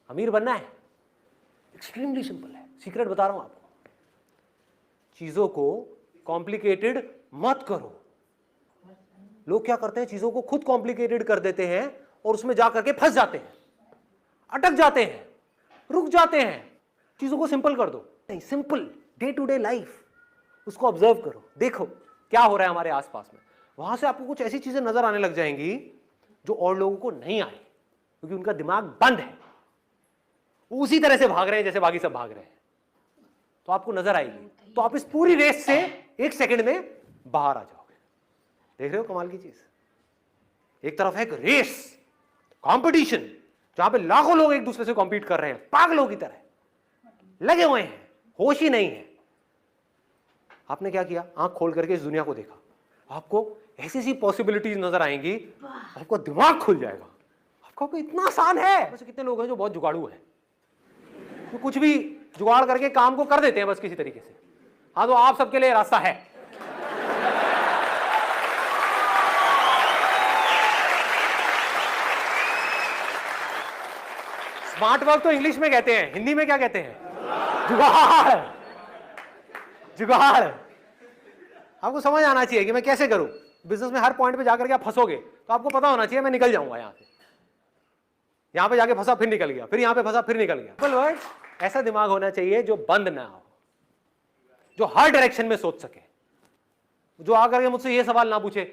अमीर बनना है, एक्सट्रीमली सिंपल है। सीक्रेट बता रहा हूं आपको, चीजों को कॉम्प्लिकेटेड मत करो। लोग क्या करते हैं, चीजों को खुद कॉम्प्लिकेटेड कर देते हैं और उसमें जाकर के फंस जाते हैं, अटक जाते हैं, रुक जाते हैं। चीजों को सिंपल कर दो। नहीं, simple day to day life, उसको ऑब्जर्व करो, देखो क्या हो रहा है हमारे आसपास में। वहां से आपको कुछ ऐसी चीजें नजर आने लग जाएंगी जो और लोगों को नहीं आए, क्योंकि उनका दिमाग बंद है, वो उसी तरह से भाग रहे हैं जैसे बाकी सब भाग रहे हैं। तो आपको नजर आएगी, तो आप इस पूरी रेस से 1 सेकंड में बाहर आ जाओगे। देख रहे हो कमाल की चीज। एक तरफ है एक रेस, कंपटीशन, जहां पे लाखों लोग एक दूसरे से कॉम्पीट कर रहे हैं, पागलों की तरह लगे हुए हैं, होश ही नहीं है। आपने क्या किया, आंख खोल करके इस दुनिया को देखा, आपको ऐसी ऐसी पॉसिबिलिटीज नजर आएंगी, आपको दिमाग खुल जाएगा। आपको इतना आसान है। वैसे कितने लोग हैं जो बहुत जुगाड़ू हैं, तो कुछ भी जुगाड़ करके काम को कर देते हैं बस किसी तरीके से। हाँ, तो आप सबके लिए रास्ता है। स्मार्ट वर्क तो इंग्लिश में कहते हैं, हिंदी में क्या कहते हैं? जुगाड़। जुगाड़ आपको समझ आना चाहिए कि मैं कैसे करूं। बिजनेस में हर पॉइंट पे जाकर के आप फंसोगे तो आपको पता होना चाहिए मैं निकल जाऊंगा यहां से। यहां पे जाके फंसा फिर निकल गया, फिर यहां पे फंसा फिर निकल गया। सिंपल वर्ड, ऐसा दिमाग होना चाहिए जो बंद ना हो, जो हर डायरेक्शन में सोच सके, जो आकर के मुझसे ये सवाल ना पूछे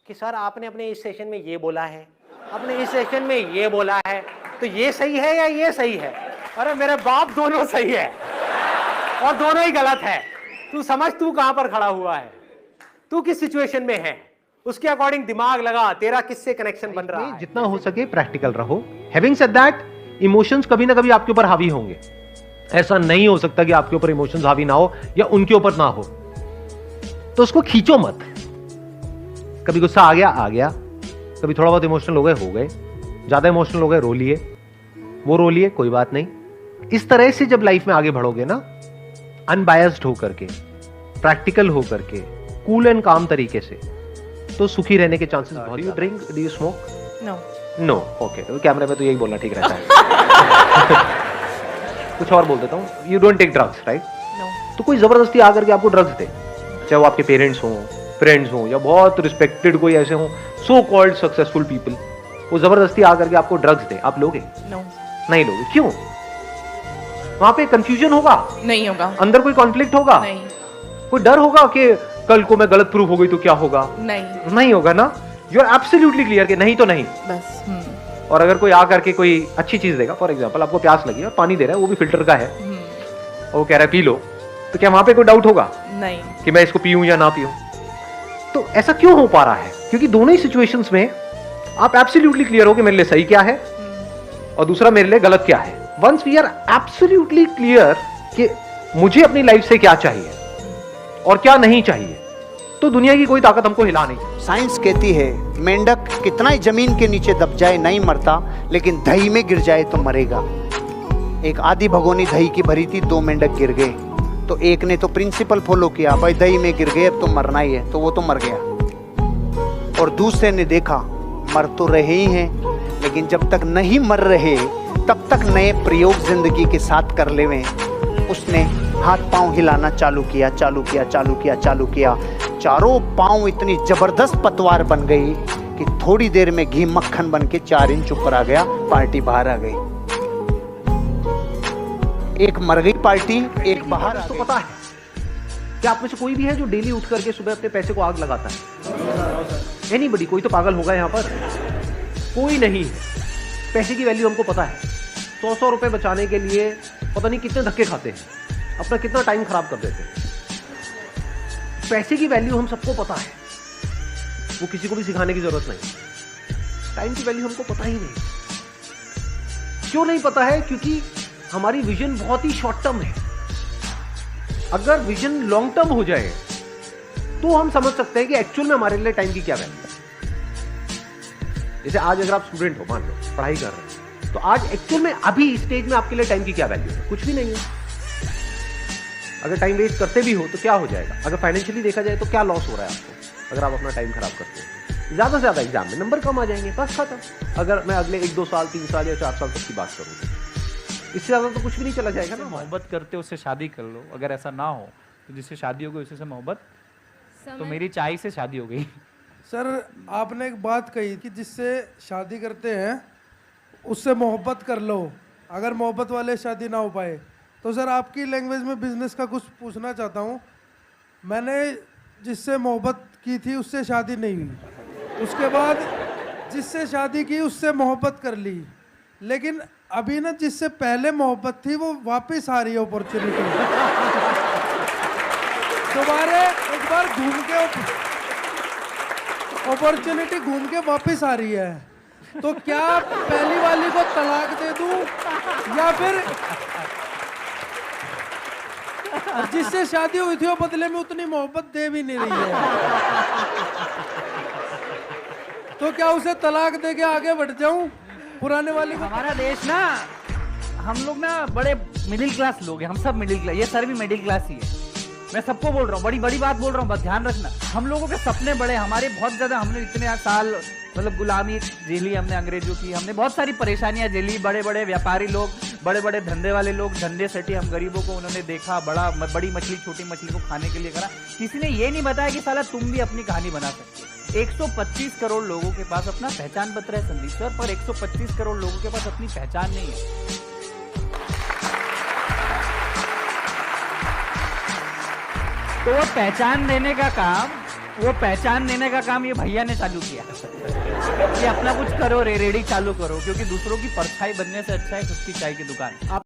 कि सर आपने अपने इस सेशन में ये बोला है, आपने इस सेशन में ये बोला है, तो ये सही है या ये सही है? अरे मेरे बाप, दोनों सही है और दोनों ही गलत है। तू समझ तू कहां पर खड़ा हुआ है, तू किस सिचुएशन में है, उसके अकॉर्डिंग दिमाग लगा, तेरा किससे कनेक्शन बन रहा है। जितना हो सके प्रैक्टिकल रहो। हैविंग सेड दैट, इमोशंस कभी ना कभी आपके ऊपर हावी होंगे। ऐसा नहीं हो सकता कि आपके ऊपर इमोशंस हावी ना हो या उनके ऊपर ना हो, तो उसको खींचो मत। कभी गुस्सा आ गया, कभी थोड़ा बहुत इमोशनल हो गए, ज्यादा इमोशनल हो गए, रो लिए, वो रो लिए, कोई बात नहीं। इस तरह से जब लाइफ में आगे बढ़ोगे ना, अनबायस्ड होकर के, प्रैक्टिकल होकर के, कूल एंड काम तरीके से, तो सुखी रहने के चांसेस बहुत। Do you drink, do you smoke? No. Okay, कैमरे में तो यही बोलना ठीक रहता है। कुछ और बोल देता हूँ, you don't take drugs, right? तो कोई जबरदस्ती आकर के आपको ड्रग्स दे, चाहे वो आपके पेरेंट्स हों, फ्रेंड्स हों, या बहुत रिस्पेक्टेड कोई ऐसे हों, सो कॉल्ड सक्सेसफुल पीपल, वो जबरदस्ती आकर के आपको ड्रग्स दे, आप लोगे? नहीं लोगे। क्यों? वहां पे कंफ्यूजन होगा? नहीं होगा। अंदर कोई कॉन्फ्लिक्ट होगा? नहीं। कोई डर होगा कि कल को मैं गलत प्रूफ हो गई तो क्या होगा? नहीं होगा ना। यू आर एब्सोल्युटली क्लियर कि नहीं तो नहीं बस। और अगर कोई आकर के कोई अच्छी चीज देगा, फॉर एग्जांपल आपको प्यास लगी और पानी दे रहा है, वो भी फिल्टर का है, और वो कह रहा है पी लो, तो क्या वहां पे कोई डाउट होगा? नहीं कि मैं इसको पीऊं या ना पीऊं। तो ऐसा क्यों हो पा रहा है? क्योंकि दोनों ही सिचुएशंस में आप एब्सोल्युटली क्लियर हो कि मेरे लिए सही क्या है और दूसरा मेरे लिए गलत क्या है। Once we are absolutely clear कि मुझे अपनी लाइफ से क्या चाहिए और क्या नहीं चाहिए, तो दुनिया की कोई ताकत हमको हिला नहीं। साइंस कहती है मेंढक कितना ही जमीन के नीचे दब जाए नहीं मरता, लेकिन दही में गिर जाए तो मरेगा। एक आधी भगोनी दही की भरी थी, 2 मेंढक गिर गए, तो एक ने तो प्रिंसिपल फॉलो किया, भाई दही में गिर गए अब तो मरना ही है, तो वो तो मर गया। और दूसरे ने देखा मर तो रहे ही हैं, लेकिन जब तक नहीं मर रहे तब तक नए प्रयोग जिंदगी के साथ कर लेवे। उसने हाथ पांव हिलाना चालू किया, चारों पांव इतनी जबरदस्त पतवार बन गई कि थोड़ी देर में घी मक्खन बन के 4 इंच ऊपर आ गया, पार्टी बाहर आ गई। एक मर गई पार्टी, एक बाहर आ गई। तो पता है क्या आप में से कोई भी है जो डेली उठ करके सुबह अपने पैसे को आग लगाता है? एनीबडी? कोई तो पागल होगा यहाँ पर, कोई नहीं है। पैसे की वैल्यू हमको पता है। 100 रुपए बचाने के लिए पता नहीं कितने धक्के खाते हैं, अपना कितना टाइम खराब कर देते हैं। पैसे की वैल्यू हम सबको पता है, वो किसी को भी सिखाने की जरूरत नहीं। टाइम की वैल्यू हमको पता ही नहीं। क्यों नहीं पता है? क्योंकि हमारी विजन बहुत ही शॉर्ट टर्म है। अगर विजन लॉन्ग टर्म हो जाए तो हम समझ सकते हैं कि एक्चुअल में हमारे लिए टाइम की क्या वैल्यू है। जैसे आज अगर आप स्टूडेंट हो, मान लो पढ़ाई कर रहे हैं, तो आज एक्चुअल में अभी स्टेज में आपके लिए टाइम की क्या वैल्यू है? कुछ भी नहीं है। अगर टाइम वेस्ट करते भी हो तो क्या हो जाएगा? अगर फाइनेंशियली देखा जाए तो क्या लॉस हो रहा है आपको अगर आप अपना टाइम खराब करते हो? ज्यादा से ज्यादा एग्जाम में नंबर कम आ जाएंगे, बस खत्म। अगर मैं अगले 1-2 साल, 3 साल या 4 साल तक की बात करूँ इससे ज्यादा तो कुछ भी नहीं चला जाएगा ना। मोहब्बत करते उससे शादी कर लो, अगर ऐसा ना हो तो जिससे शादी हो गई उसी से मोहब्बत, तो मेरी चाय से शादी हो गई। सर आपने एक बात कही कि जिससे शादी करते हैं उससे मोहब्बत कर लो, अगर मोहब्बत वाले शादी ना हो पाए। तो सर आपकी लैंग्वेज में बिजनेस का कुछ पूछना चाहता हूँ। मैंने जिससे मोहब्बत की थी उससे शादी नहीं हुई, उसके बाद जिससे शादी की उससे मोहब्बत कर ली, लेकिन अभी ना जिससे पहले मोहब्बत थी वो वापस आ रही है अपॉर्चुनिटी। दोबारा एक बार घूम के अपॉर्चुनिटी घूम के वापस आ रही है, तो क्या पहली वाली को तलाक दे दूं या फिर जिससे शादी हुई थी वो बदले में उतनी मोहब्बत दे भी नहीं रही है, तो क्या उसे तलाक दे के आगे बढ़ जाऊं पुराने वाली को? हमारा देश ना, हम लोग ना बड़े मिडिल क्लास लोग हैं, हम सब मिडिल क्लास, ये सर भी मिडिल क्लास ही है। मैं सबको बोल रहा हूँ, बड़ी बड़ी बात बोल रहा हूँ, बस ध्यान रखना। हम लोगों के सपने बड़े, हमारे बहुत ज्यादा, हमने इतने साल मतलब गुलामी झेली हमने अंग्रेजों की, हमने बहुत सारी परेशानियां झेली। बड़े बड़े व्यापारी लोग, बड़े बड़े धंधे वाले लोग धंधे सटी, हम गरीबों को उन्होंने देखा, बड़ी मछली छोटी मछली को खाने के लिए करा। किसी ने ये नहीं बताया कि साला तुम भी अपनी कहानी बना सकते हो। 125 करोड़ लोगों के पास अपना पहचान पत्र है संदीप सर, पर 125 करोड़ लोगों के पास अपनी पहचान नहीं है। तो वो पहचान देने का काम ये भैया ने चालू किया कि अपना कुछ करो, रेडी चालू करो, क्योंकि दूसरों की परछाई बनने से अच्छा है खुद की चाय की दुकान।